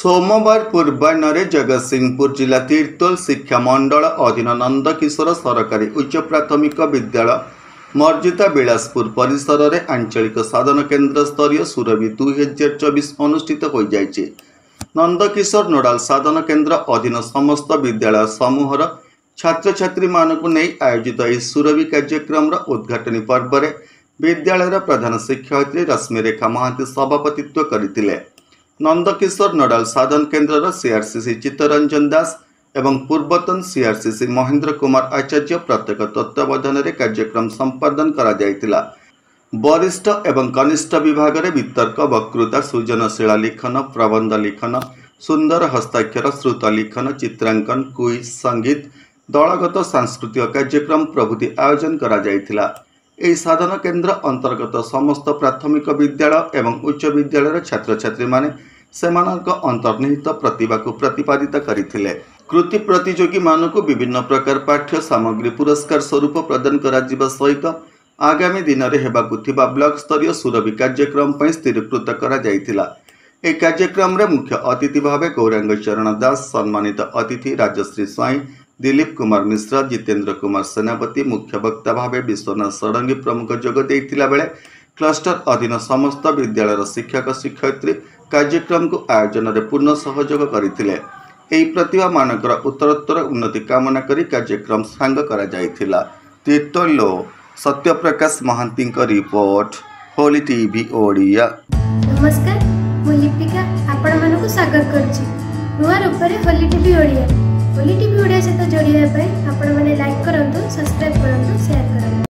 सोमवार पूर्वाह्न जगतसिंहपुर जिला तीर्तोल शिक्षा मंडल अधीन नंदकिशोर सरकारी उच्च प्राथमिक विद्यालय मर्जिता बिलासपुर परिसर में आंचलिक साधन केन्द्र स्तरीय सुरभि 2024 अनुष्ठित हो जाइए। नंदकिशोर नोडाल साधन केन्द्र अधीन समस्त विद्यालय समूहर छात्र छात्री मानक नहीं आयोजित यह सुरभि कार्यक्रम उद्घाटनी पर्व में विद्यालय प्रधान शिक्षयित्री रश्मिरेखा महांती सभापतित्व करथिले। नंदकिशोर नोडाल साधन केन्द्र सीआरसीसी चित्तरंजन दास एवं पूर्वतन सीआरसीसी महेंद्र कुमार आचार्य प्रत्येक तत्वावधान में कार्यक्रम संपादन करा जायतिला। वरिष्ठ एवं कनिष्ठ विभाग में वितर्क वक्तृता सृजनशील लिखन प्रबंध लिखन सुंदर हस्ताक्षर श्रुत लिखन चित्रांकन क्विज संगीत दलगत सांस्कृतिक कार्यक्रम प्रभृति आयोजन करा जायतिला। एही साधन केन्द्र अंतर्गत समस्त प्राथमिक विद्यालय एवं उच्च विद्यालय छात्र छात्री माने सेमानक अंतर्निहित प्रतिभा को प्रतिपादित करथिले। कृति प्रतियोगी मानक विभिन्न प्रकार पाठ्य सामग्री पुरस्कार स्वरूप प्रदान करा जिबा सहित आगामी दिन में हेबाकु थिबा ब्लॉक स्तरीय सुरभि कार्यक्रम पर स्थिरीकृत करा जायतिला। ए कार्यक्रम रे मुख्य अतिथि भाव गौरांग चरण दास, सम्मानित अतिथि राजश्री स्वाई, दिलीप कुमार मिश्रा, जितेंद्र कुमार सेनापति, मुख्य वक्ता भाव विश्वनाथ षडंगी प्रमुख जोग देइतिला बेले क्लस्टर अधीन समस्त विद्यालय शिक्षक शिक्षयित्री कार्यक्रम को आयोजन में पूर्ण सहयोग करथिले। एही प्रतिभा मानकर उत्तरोत्तर उन्नति कामना करी कार्यक्रम सांग करा जायतिला। तीर्तोल सत्यप्रकाश महांती रिपोर्ट होली टीवी ओडिया। नमस्कार, मु लिपिका आपण मानकु स्वागत करछि नुआ रूप होली टीवी ओडिया। होली टीवी ओडिया सहित जोड़िया आपण माने लाइक करंतु, सब्सक्राइब